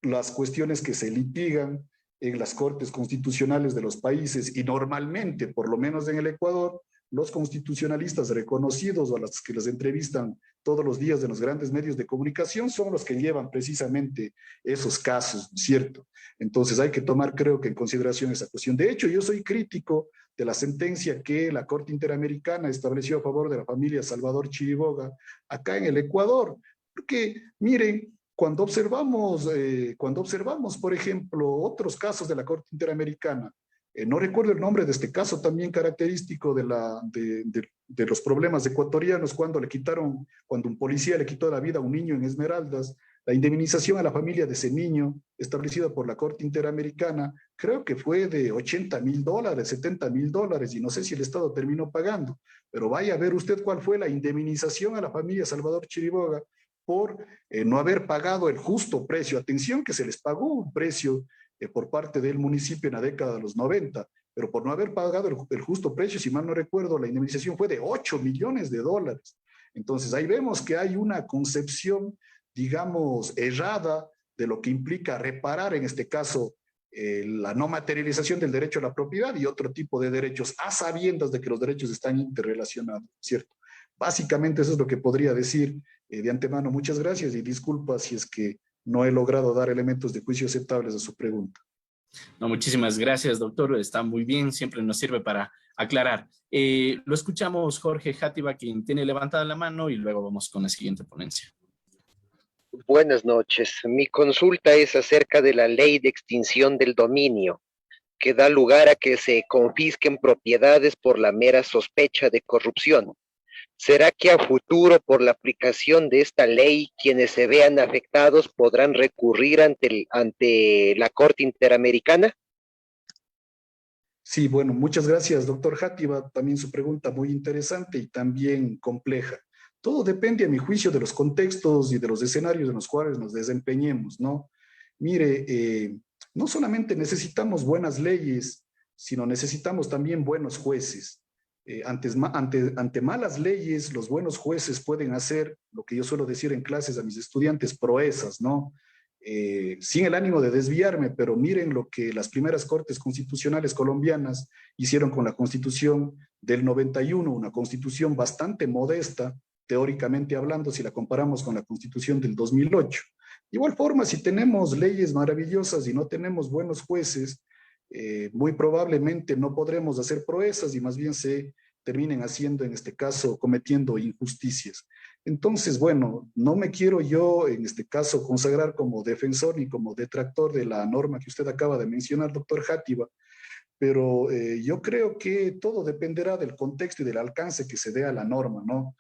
las cuestiones que se litigan en las cortes constitucionales de los países y normalmente, por lo menos en el Ecuador, los constitucionalistas reconocidos o a los que les entrevistan todos los días en los grandes medios de comunicación son los que llevan precisamente esos casos, ¿cierto? Entonces hay que tomar, creo que en consideración esa cuestión. De hecho, yo soy crítico de la sentencia que la Corte Interamericana estableció a favor de la familia Salvador Chiriboga acá en el Ecuador, porque miren, cuando observamos, por ejemplo, otros casos de la Corte Interamericana, no recuerdo el nombre de este caso también característico de los problemas ecuatorianos cuando un policía le quitó la vida a un niño en Esmeraldas, la indemnización a la familia de ese niño establecida por la Corte Interamericana, creo que fue de $80,000, $70,000, y no sé si el Estado terminó pagando, pero vaya a ver usted cuál fue la indemnización a la familia Salvador Chiriboga por no haber pagado el justo precio. Atención que se les pagó un precio por parte del municipio en la década de los 90, pero por no haber pagado el justo precio, si mal no recuerdo, la indemnización fue de $8 millones. Entonces ahí vemos que hay una concepción, digamos, errada de lo que implica reparar, en este caso, la no materialización del derecho a la propiedad y otro tipo de derechos, a sabiendas de que los derechos están interrelacionados, ¿cierto? Básicamente eso es lo que podría decir de antemano. Muchas gracias y disculpa si es que no he logrado dar elementos de juicio aceptables a su pregunta. No, muchísimas gracias, doctor. Está muy bien, siempre nos sirve para aclarar. Lo escuchamos Jorge Játiva, quien tiene levantada la mano, y luego vamos con la siguiente ponencia. Buenas noches. Mi consulta es acerca de la ley de extinción del dominio, que da lugar a que se confisquen propiedades por la mera sospecha de corrupción. ¿Será que a futuro, por la aplicación de esta ley, quienes se vean afectados podrán recurrir ante la Corte Interamericana? Sí, bueno, muchas gracias, doctor Játiva. También su pregunta muy interesante y también compleja. Todo depende, a mi juicio, de los contextos y de los escenarios en los cuales nos desempeñemos, ¿no? Mire, no solamente necesitamos buenas leyes, sino necesitamos también buenos jueces. Ante malas leyes, los buenos jueces pueden hacer lo que yo suelo decir en clases a mis estudiantes, proezas, ¿no? Sin el ánimo de desviarme, pero miren lo que las primeras cortes constitucionales colombianas hicieron con la Constitución del 91, una constitución bastante modesta, teóricamente hablando, si la comparamos con la Constitución del 2008. De igual forma, si tenemos leyes maravillosas y no tenemos buenos jueces, muy probablemente no podremos hacer proezas y más bien se terminen haciendo, en este caso, cometiendo injusticias. Entonces, bueno, no me quiero yo en este caso consagrar como defensor ni como detractor de la norma que usted acaba de mencionar, doctor Játiva, pero yo creo que todo dependerá del contexto y del alcance que se dé a la norma, ¿no?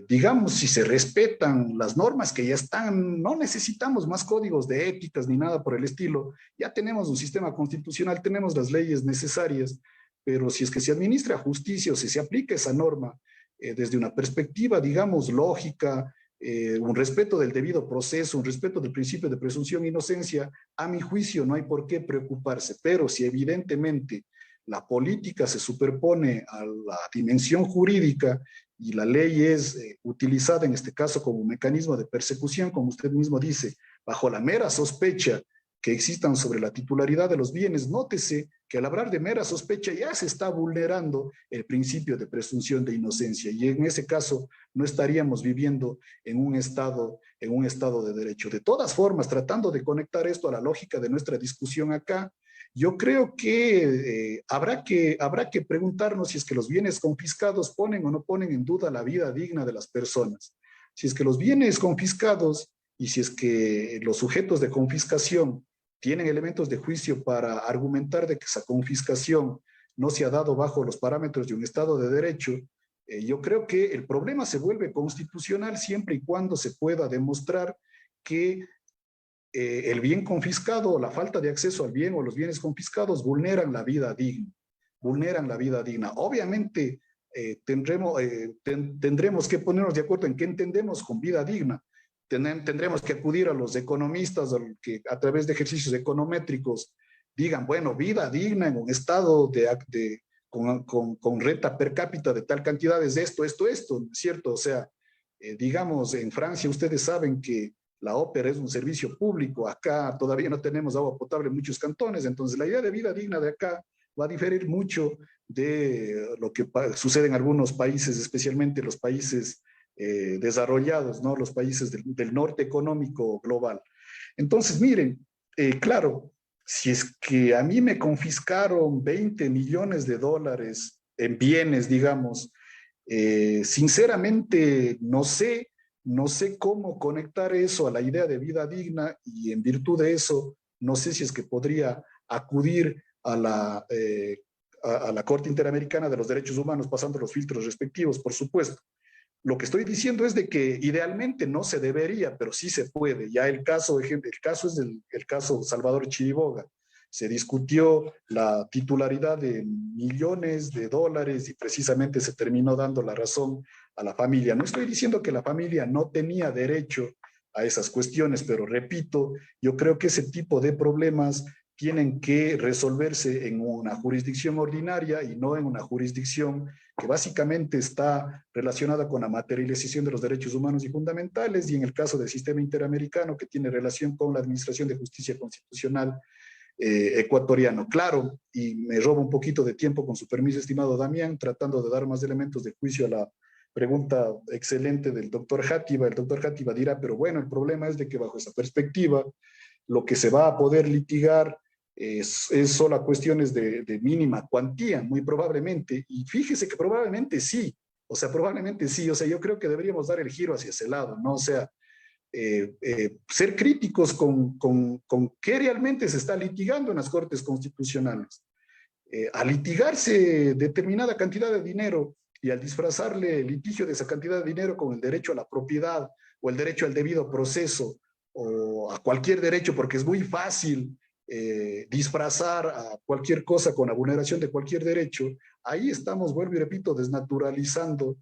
Digamos, si se respetan las normas que ya están, no necesitamos más códigos de éticas ni nada por el estilo, ya tenemos un sistema constitucional, tenemos las leyes necesarias, pero si es que se administra justicia o si se aplica esa norma desde una perspectiva, digamos, lógica, un respeto del debido proceso, un respeto del principio de presunción de inocencia, a mi juicio no hay por qué preocuparse, pero si evidentemente la política se superpone a la dimensión jurídica y la ley es utilizada en este caso como un mecanismo de persecución, como usted mismo dice, bajo la mera sospecha que existan sobre la titularidad de los bienes, nótese que al hablar de mera sospecha ya se está vulnerando el principio de presunción de inocencia y en ese caso no estaríamos viviendo en un estado de derecho. De todas formas, tratando de conectar esto a la lógica de nuestra discusión acá, yo creo que, habrá que preguntarnos si es que los bienes confiscados ponen o no ponen en duda la vida digna de las personas. Si es que los bienes confiscados y si es que los sujetos de confiscación tienen elementos de juicio para argumentar de que esa confiscación no se ha dado bajo los parámetros de un Estado de Derecho, yo creo que el problema se vuelve constitucional siempre y cuando se pueda demostrar que el bien confiscado o la falta de acceso al bien o los bienes confiscados vulneran la vida digna, vulneran la vida digna. Obviamente tendremos que ponernos de acuerdo en qué entendemos con vida digna. Tendremos que acudir a los economistas que a través de ejercicios econométricos digan, bueno, vida digna en un estado con renta per cápita de tal cantidad es esto, ¿cierto? O sea, digamos, en Francia ustedes saben que la ópera es un servicio público, acá todavía no tenemos agua potable en muchos cantones, entonces la idea de vida digna de acá va a diferir mucho de lo que sucede en algunos países, especialmente los países desarrollados, ¿no? Los países del norte económico global. Entonces, miren, claro, si es que a mí me confiscaron 20 millones de dólares en bienes, digamos, sinceramente no sé cómo conectar eso a la idea de vida digna y en virtud de eso, no sé si es que podría acudir a la Corte Interamericana de los Derechos Humanos pasando los filtros respectivos, por supuesto. Lo que estoy diciendo es de que idealmente no se debería, pero sí se puede. Ya el caso es el caso Salvador Chiriboga. Se discutió la titularidad de millones de dólares y precisamente se terminó dando la razón a la familia. No estoy diciendo que la familia no tenía derecho a esas cuestiones, pero repito, yo creo que ese tipo de problemas tienen que resolverse en una jurisdicción ordinaria y no en una jurisdicción que básicamente está relacionada con la materialización de los derechos humanos y fundamentales, y en el caso del sistema interamericano que tiene relación con la Administración de Justicia Constitucional ecuatoriano. Claro, y me robo un poquito de tiempo con su permiso, estimado Damián, tratando de dar más elementos de juicio a la pregunta excelente del doctor Játiva. El doctor Játiva dirá, pero bueno, el problema es de que bajo esa perspectiva, lo que se va a poder litigar es solo cuestiones de mínima cuantía, muy probablemente, y fíjese que probablemente sí, o sea, yo creo que deberíamos dar el giro hacia ese lado, ¿no? O sea, ser críticos con qué realmente se está litigando en las Cortes Constitucionales. Al litigarse determinada cantidad de dinero y al disfrazarle el litigio de esa cantidad de dinero con el derecho a la propiedad o el derecho al debido proceso o a cualquier derecho, porque es muy fácil disfrazar a cualquier cosa con la vulneración de cualquier derecho, ahí estamos, vuelvo y repito, desnaturalizando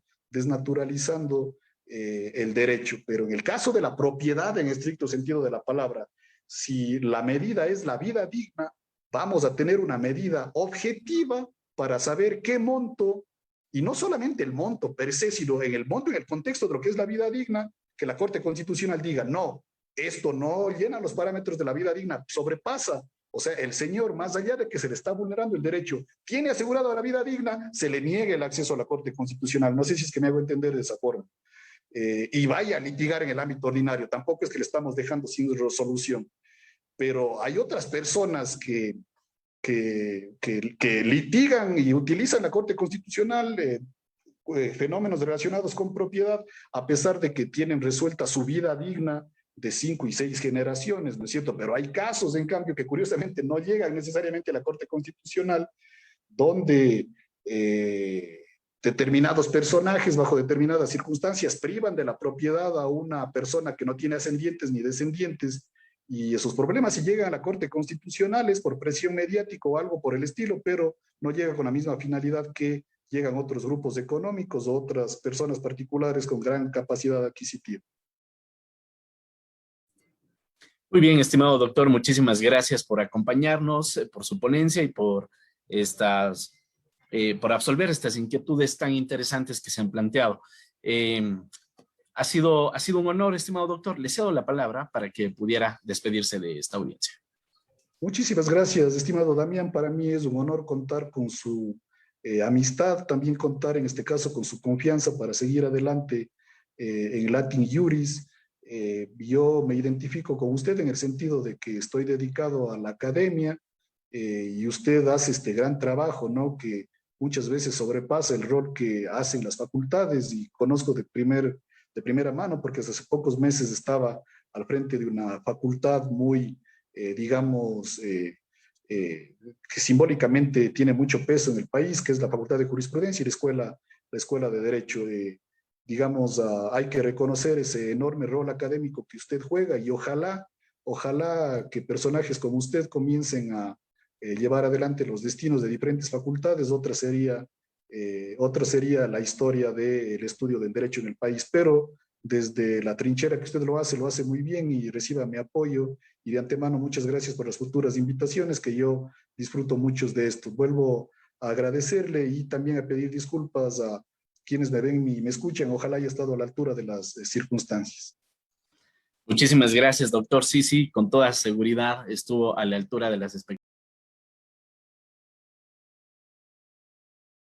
el derecho. Pero en el caso de la propiedad, en estricto sentido de la palabra, si la medida es la vida digna, vamos a tener una medida objetiva para saber qué monto, y no solamente el monto per se, sino en el monto, en el contexto de lo que es la vida digna, que la Corte Constitucional diga, no, esto no llena los parámetros de la vida digna, sobrepasa. O sea, el señor, más allá de que se le está vulnerando el derecho, tiene asegurado la vida digna, se le niegue el acceso a la Corte Constitucional. No sé si es que me hago entender de esa forma. Y vaya a litigar en el ámbito ordinario. Tampoco es que le estamos dejando sin resolución. Pero hay otras personas que litigan y utilizan la Corte Constitucional fenómenos relacionados con propiedad, a pesar de que tienen resuelta su vida digna de 5 y 6 generaciones, ¿no es cierto? Pero hay casos, en cambio, que curiosamente no llegan necesariamente a la Corte Constitucional, donde determinados personajes, bajo determinadas circunstancias, privan de la propiedad a una persona que no tiene ascendientes ni descendientes, y esos problemas si llegan a la Corte Constitucional es por presión mediática o algo por el estilo, pero no llega con la misma finalidad que llegan otros grupos económicos o otras personas particulares con gran capacidad adquisitiva. Muy bien, estimado doctor, muchísimas gracias por acompañarnos, por su ponencia y por por absolver estas inquietudes tan interesantes que se han planteado. Ha sido un honor, estimado doctor. Le cedo la palabra para que pudiera despedirse de esta audiencia. Muchísimas gracias, estimado Damián. Para mí es un honor contar con su amistad, también contar en este caso con su confianza para seguir adelante en Latin Juris. Yo me identifico con usted en el sentido de que estoy dedicado a la academia y usted hace este gran trabajo, ¿no? Que muchas veces sobrepasa el rol que hacen las facultades, y conozco de primera mano porque hace pocos meses estaba al frente de una facultad muy, que simbólicamente tiene mucho peso en el país, que es la Facultad de Jurisprudencia y la Escuela de Derecho. Hay que reconocer ese enorme rol académico que usted juega, y ojalá que personajes como usted comiencen a llevar adelante los destinos de diferentes facultades. Otra sería la historia del estudio del derecho en el país, pero desde la trinchera que usted lo hace muy bien, y reciba mi apoyo, y de antemano muchas gracias por las futuras invitaciones, que yo disfruto muchos de esto. Vuelvo a agradecerle y también a pedir disculpas a quienes me ven y me escuchan. Ojalá haya estado a la altura de las circunstancias. Muchísimas gracias, doctor. Sí, con toda seguridad estuvo a la altura de las expectativas.